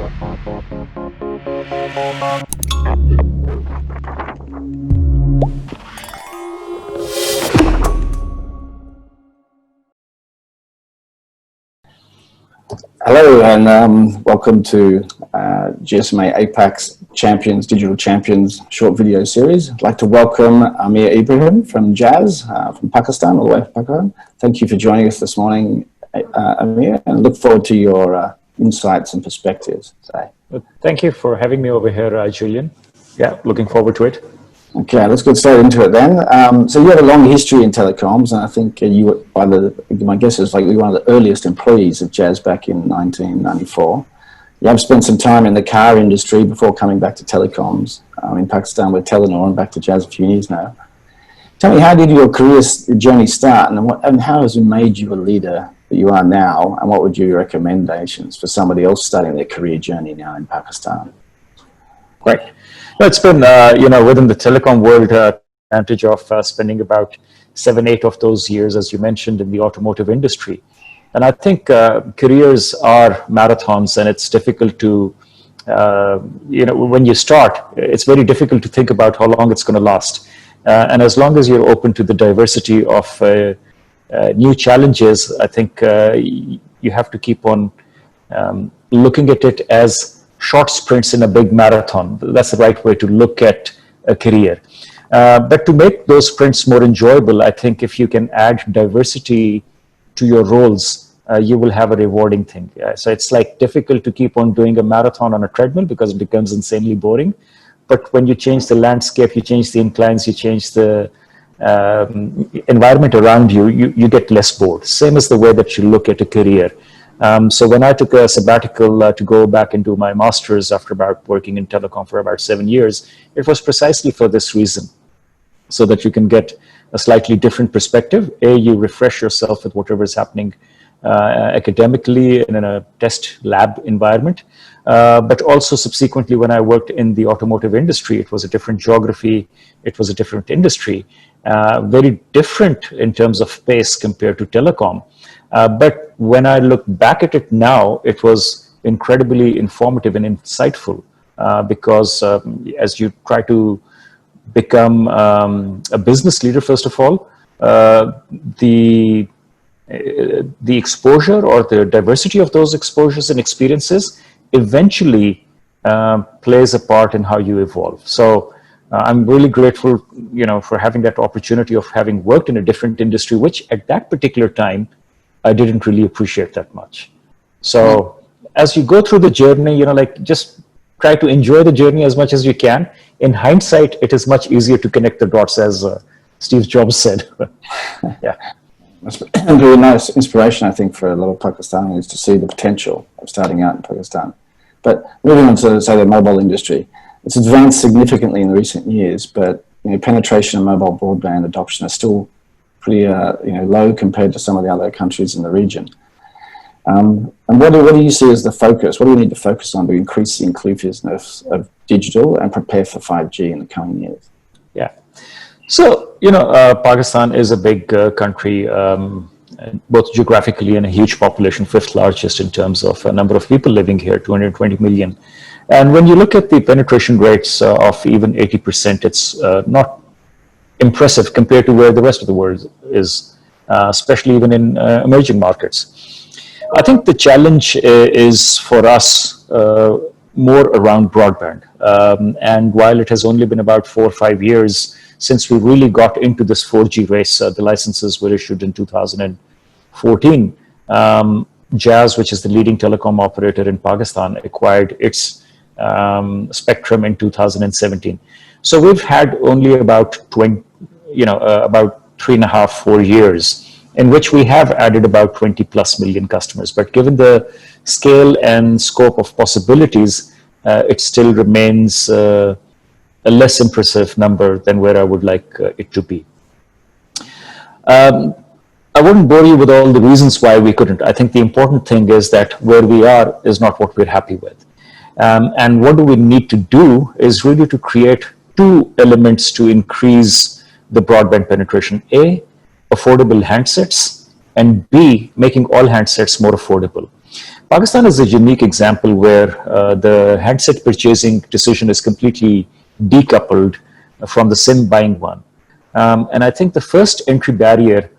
Hello and welcome to GSMA APAC's Digital Champions short video series. I'd like to welcome Aamir Ibrahim from Jazz from Pakistan, all the way from Pakistan. Thank you for joining us this morning, Aamir, and look forward to your insights and perspectives today. Thank you for having me over here, Julian. Yeah, looking forward to it. Okay, let's get straight into it then. So you have a long history in telecoms, and I think my guess is like you were one of the earliest employees of Jazz back in 1994. You have spent some time in the car industry before coming back to telecoms in Pakistan with Telenor and back to Jazz a few years now. Tell me, how did your career journey start, and how has it made you a leader that you are now, and what would your recommendations for somebody else starting their career journey now in Pakistan? Great. Well, it's been, within the telecom world, advantage of spending about 7-8 of those years, as you mentioned, in the automotive industry. And I think careers are marathons, and it's difficult to, when you start, it's very difficult to think about how long it's going to last. And as long as you're open to the diversity of new challenges, I think you have to keep on looking at it as short sprints in a big marathon. That's the right way to look at a career. But to make those sprints more enjoyable, I think if you can add diversity to your roles, you will have a rewarding thing. So it's like difficult to keep on doing a marathon on a treadmill because it becomes insanely boring. But when you change the landscape, you change the inclines, you change the environment around you, you get less bored. Same as the way that you look at a career. So when I took a sabbatical to go back and do my master's after about working in telecom for about 7 years, it was precisely for this reason, so that you can get a slightly different perspective. You refresh yourself with whatever is happening academically and in a test lab environment. But also subsequently, when I worked in the automotive industry, it was a different geography, it was a different industry, very different in terms of pace compared to telecom. But when I look back at it now, it was incredibly informative and insightful because as you try to become a business leader, first of all, the exposure or the diversity of those exposures and experiences eventually plays a part in how you evolve. So I'm really grateful, for having that opportunity of having worked in a different industry, which at that particular time, I didn't really appreciate that much. So as you go through the journey, just try to enjoy the journey as much as you can. In hindsight, it is much easier to connect the dots, as Steve Jobs said. Yeah. That's a really nice inspiration, I think, for a lot of Pakistanis to see the potential of starting out in Pakistan. But moving on to, say, the mobile industry, it's advanced significantly in recent years, but penetration of mobile broadband adoption is still pretty low compared to some of the other countries in the region. And what do you see as the focus? What do we need to focus on to increase the inclusiveness of digital and prepare for 5G in the coming years? Yeah. So, Pakistan is a big country, both geographically and a huge population, 5th largest in terms of number of people living here, 220 million. And when you look at the penetration rates of even 80%, it's not impressive compared to where the rest of the world is, especially even in emerging markets. I think the challenge is for us more around broadband. And while it has only been about 4 or 5 years since we really got into this 4G race, the licenses were issued in 2014. Jazz, which is the leading telecom operator in Pakistan, acquired its spectrum in 2017. So we've had only about 3.5-4 years in which we have added about 20+ million customers. But given the scale and scope of possibilities, it still remains a less impressive number than where I would like it to be. I wouldn't bore you with all the reasons why we couldn't. I think the important thing is that where we are is not what we're happy with. And what do we need to do is really to create 2 elements to increase the broadband penetration. A, affordable handsets, and B, making all handsets more affordable. Pakistan is a unique example where the handset purchasing decision is completely decoupled from the SIM buying one. And I think the first entry barrier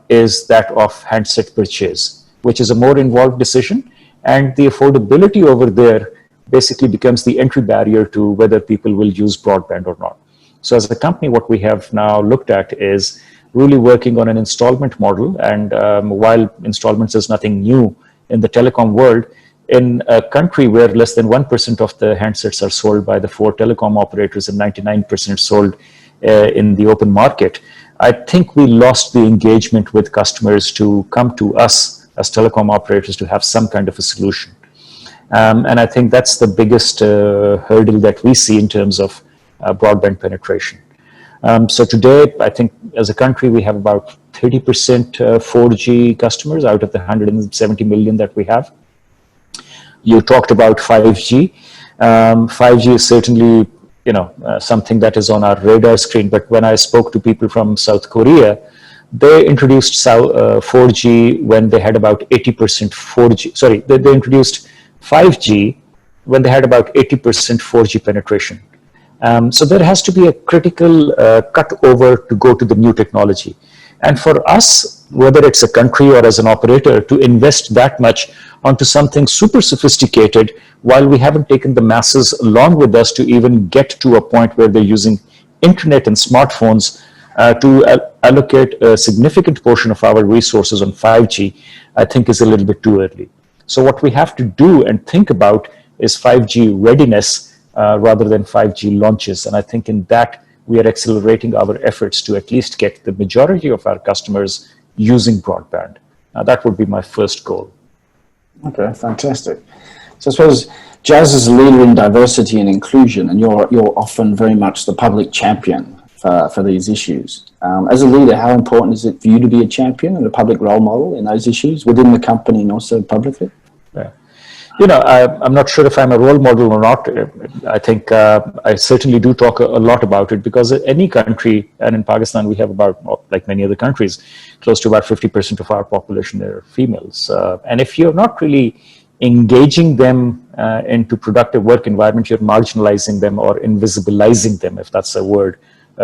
is that of handset purchase, which is a more involved decision. And the affordability over there basically becomes the entry barrier to whether people will use broadband or not. So as a company, what we have now looked at is really working on an installment model. And while installments is nothing new in the telecom world, in a country where less than 1% of the handsets are sold by the 4 telecom operators and 99% sold in the open market, I think we lost the engagement with customers to come to us as telecom operators to have some kind of a solution. And I think that's the biggest hurdle that we see in terms of broadband penetration. So today, I think as a country, we have about 30% 4G customers out of the 170 million that we have. You talked about 5G. 5G is certainly, something that is on our radar screen. But when I spoke to people from South Korea, they introduced 4G when they had about 80% 4G. Sorry, they introduced 5G when they had about 80% 4G penetration. So there has to be a critical cut over to go to the new technology. And for us, whether it's a country or as an operator, to invest that much onto something super sophisticated while we haven't taken the masses along with us to even get to a point where they're using internet and smartphones to allocate a significant portion of our resources on 5G, I think is a little bit too early. So what we have to do and think about is 5G readiness rather than 5G launches. And I think in that, we are accelerating our efforts to at least get the majority of our customers using broadband. That would be my first goal. Okay, fantastic. So I suppose Jazz is a leader in diversity and inclusion, and you're often very much the public champion for these issues. As a leader, how important is it for you to be a champion and a public role model in those issues within the company and also publicly? Yeah. I'm not sure if I'm a role model or not. I think I certainly do talk a lot about it because any country, and in Pakistan we have about, like many other countries, close to about 50% of our population are females. And if you're not really engaging them into productive work environment, you're marginalizing them or invisibilizing them, if that's a word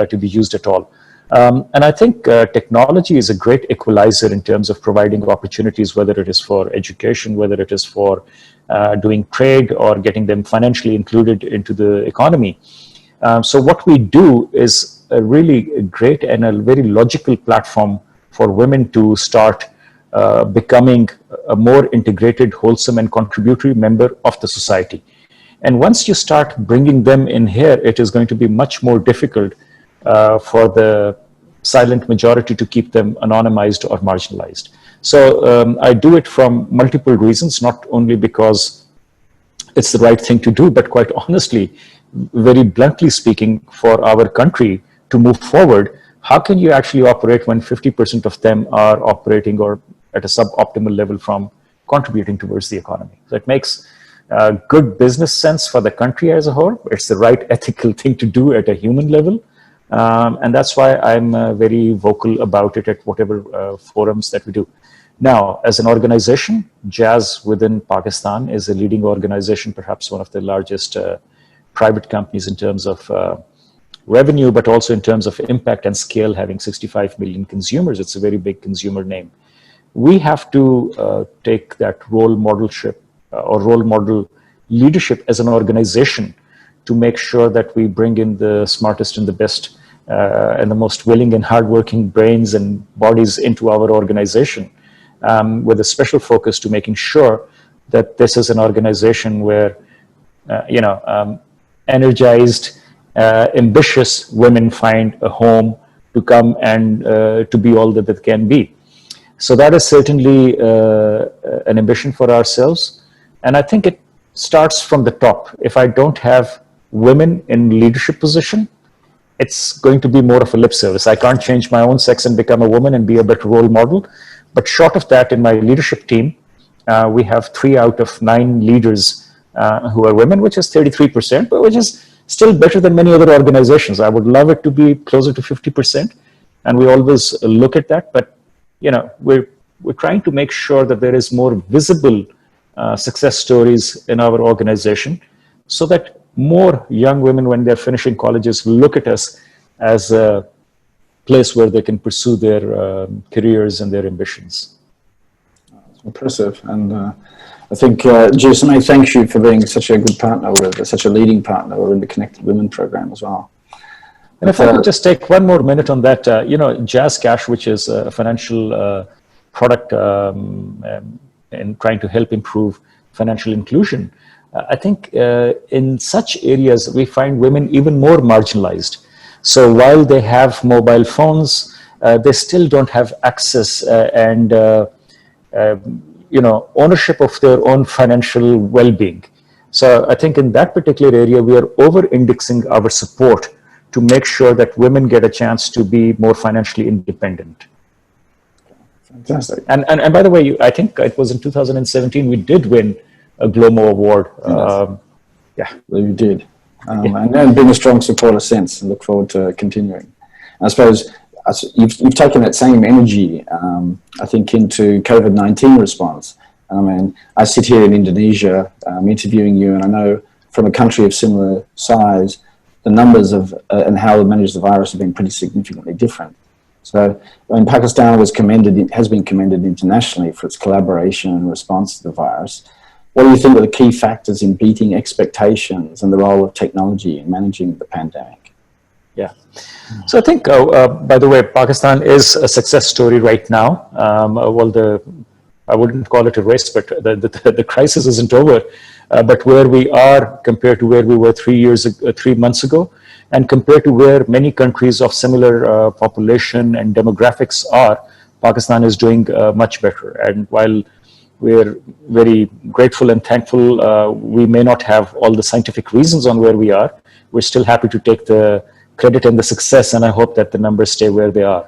to be used at all. And I think technology is a great equalizer in terms of providing opportunities, whether it is for education, whether it is for doing trade or getting them financially included into the economy. So what we do is a really great and a very logical platform for women to start becoming a more integrated, wholesome, and contributory member of the society. And once you start bringing them in here, it is going to be much more difficult for the silent majority to keep them anonymized or marginalized. So I do it from multiple reasons, not only because it's the right thing to do, but quite honestly, very bluntly speaking, for our country to move forward, how can you actually operate when 50% of them are operating or at a suboptimal level from contributing towards the economy? So it makes good business sense for the country as a whole. It's the right ethical thing to do at a human level. And that's why I'm very vocal about it at whatever forums that we do. Now, as an organization, Jazz within Pakistan is a leading organization, perhaps one of the largest private companies in terms of revenue, but also in terms of impact and scale, having 65 million consumers. It's a very big consumer name. We have to take that role modelship or role model leadership as an organization to make sure that we bring in the smartest and the best and the most willing and hardworking brains and bodies into our organization, with a special focus to making sure that this is an organization where, energized, ambitious women find a home to come and to be all that they can be. So that is certainly an ambition for ourselves. And I think it starts from the top. If I don't have women in leadership position, it's going to be more of a lip service. I can't change my own sex and become a woman and be a better role model. But short of that, in my leadership team, we have 3 out of 9 leaders who are women, which is 33%, but which is still better than many other organizations. I would love it to be closer to 50%. And we always look at that. But, we're trying to make sure that there is more visible success stories in our organization, so that more young women, when they're finishing colleges, will look at us as a place where they can pursue their careers and their ambitions. Impressive. And I think GSMA thanks you for being such a good partner with, such a leading partner in the Connected Women program as well. And if I could just take one more minute on that, you know, Jazz Cash, which is a financial product in trying to help improve financial inclusion, I think in such areas we find women even more marginalized. So while they have mobile phones, they still don't have access and you know, ownership of their own financial well-being. So I think in that particular area, we are over-indexing our support to make sure that women get a chance to be more financially independent. Fantastic. And by the way, I think it was in 2017 we did win a GLOMO award. Yeah, you did. And been a strong supporter since, and look forward to continuing. And I suppose you've taken that same energy, I think, into COVID-19 response. I mean, I sit here in Indonesia interviewing you, and I know from a country of similar size, the numbers of and how we manage the virus have been pretty significantly different. So, I mean, Pakistan has been commended internationally for its collaboration and response to the virus. What do you think are the key factors in beating expectations and the role of technology in managing the pandemic? Yeah. So I think, by the way, Pakistan is a success story right now. Well, I wouldn't call it a race, but the crisis isn't over. But where we are compared to where we were 3 months ago, and compared to where many countries of similar population and demographics are, Pakistan is doing much better. And while we're very grateful and thankful, we may not have all the scientific reasons on where we are, we're still happy to take the credit and the success, and I hope that the numbers stay where they are.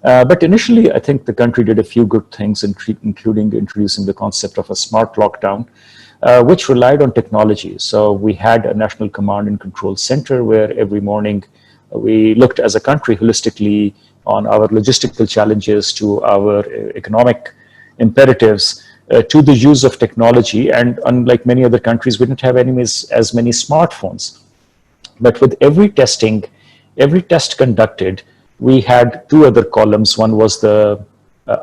But initially, I think the country did a few good things, including introducing the concept of a smart lockdown, which relied on technology. So we had a national command and control center where every morning we looked as a country holistically on our logistical challenges to our economic imperatives, to the use of technology. And unlike many other countries, we didn't have as many smartphones. But with every test conducted, we had two other columns. One was the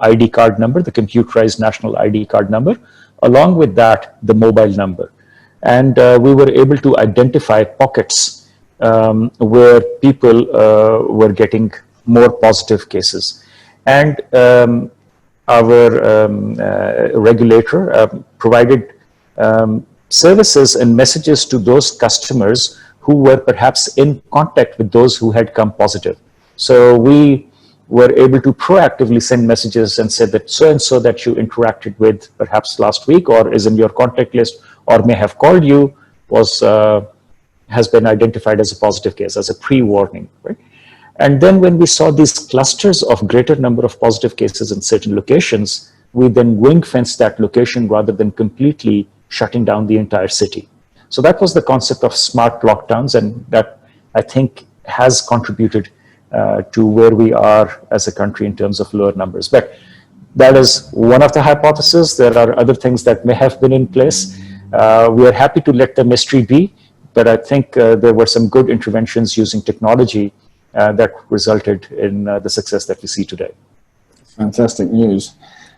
ID card number, the computerized national ID card number, along with that, the mobile number. And we were able to identify pockets where people were getting more positive cases. And our regulator provided services and messages to those customers who were perhaps in contact with those who had come positive. So we were able to proactively send messages and said that so-and-so that you interacted with perhaps last week or is in your contact list or may have called you has been identified as a positive case, as a pre-warning, right? And then when we saw these clusters of greater number of positive cases in certain locations, we then ring-fenced that location rather than completely shutting down the entire city. So that was the concept of smart lockdowns, and that I think has contributed to where we are as a country in terms of lower numbers. But that is one of the hypotheses. There are other things that may have been in place. We are happy to let the mystery be, but I think there were some good interventions using technology that resulted in the success that we see today. Fantastic news.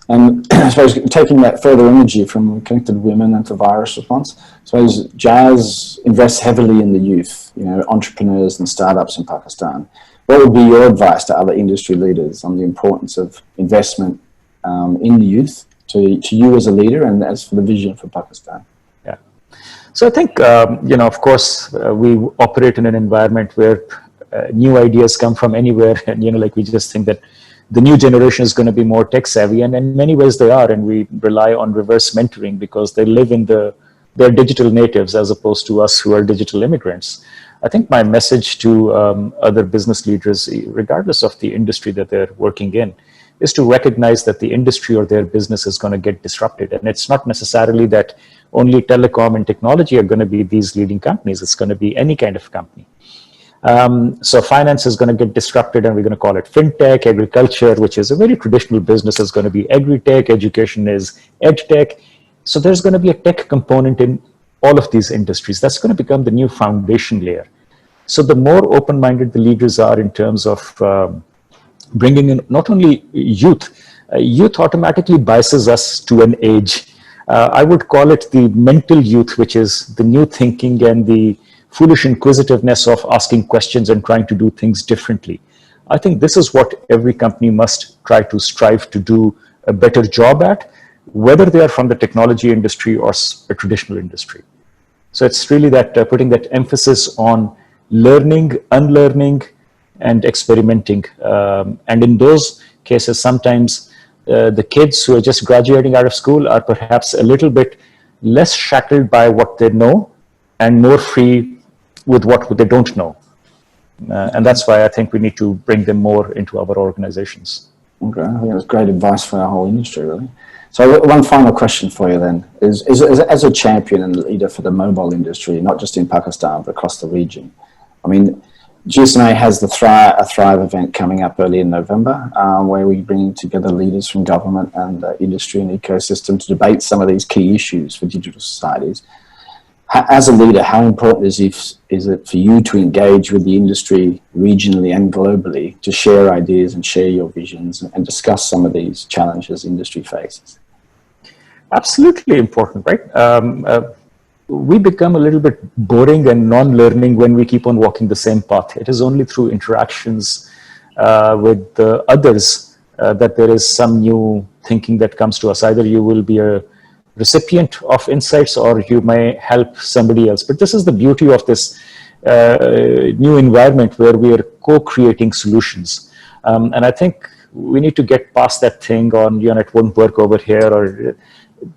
And I suppose taking that further energy from Connected Women and the virus response, I suppose Jazz invests heavily in the youth, you know, entrepreneurs and startups in Pakistan. What would be your advice to other industry leaders on the importance of investment in the youth to you as a leader and as for the vision for Pakistan? Yeah. So I think, you know, of course, we operate in an environment where new ideas come from anywhere. And, you know, like we just think that the new generation is going to be more tech savvy, and in many ways they are, and we rely on reverse mentoring because they live in they're digital natives as opposed to us who are digital immigrants. I think my message to other business leaders, regardless of the industry that they're working in, is to recognize that the industry or their business is going to get disrupted. And it's not necessarily that only telecom and technology are going to be these leading companies. It's going to be any kind of company. So finance is going to get disrupted, and we're going to call it fintech. Agriculture, which is a very traditional business, is going to be agri-tech. Education is ed-tech. So there's going to be a tech component in all of these industries. That's going to become the new foundation layer. So the more open-minded the leaders are in terms of bringing in not only youth, youth automatically biases us to an age. I would call it the mental youth, which is the new thinking and the foolish inquisitiveness of asking questions and trying to do things differently. I think this is what every company must try to strive to do a better job at, whether they are from the technology industry or a traditional industry. So it's really that putting that emphasis on learning, unlearning, and experimenting. And in those cases, sometimes the kids who are just graduating out of school are perhaps a little bit less shackled by what they know and more free with what they don't know. And that's why I think we need to bring them more into our organizations. Okay, I think that's great advice for our whole industry, really. So one final question for you then is as a champion and leader for the mobile industry, not just in Pakistan, but across the region. I mean, GSMA has a Thrive event coming up early in November, where we bring together leaders from government and industry and ecosystem to debate some of these key issues for digital societies. As a leader, how important is it for you to engage with the industry regionally and globally to share ideas and share your visions and discuss some of these challenges industry faces? Absolutely important, right? We become a little bit boring and non-learning when we keep on walking the same path. It is only through interactions with others that there is some new thinking that comes to us. Either you will be a recipient of insights or you may help somebody else. But this is the beauty of this new environment where we are co-creating solutions. And I think we need to get past that thing on, it won't work over here. Or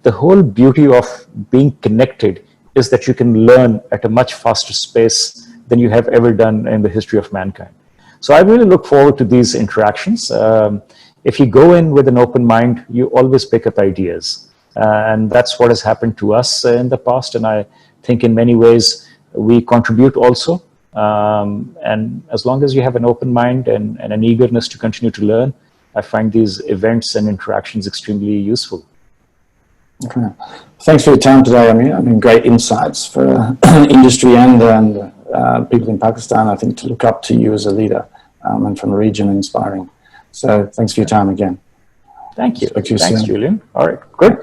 the whole beauty of being connected is that you can learn at a much faster pace than you have ever done in the history of mankind. So I really look forward to these interactions. If you go in with an open mind, you always pick up ideas. And that's what has happened to us in the past. And I think in many ways we contribute also. And as long as you have an open mind and an eagerness to continue to learn, I find these events and interactions extremely useful. Okay. Thanks for your time today, Aamir. I mean, great insights for industry and people in Pakistan, I think, to look up to you as a leader and from the region, inspiring. So thanks for your time again. Thank you. Thanks, Julian. All right, good.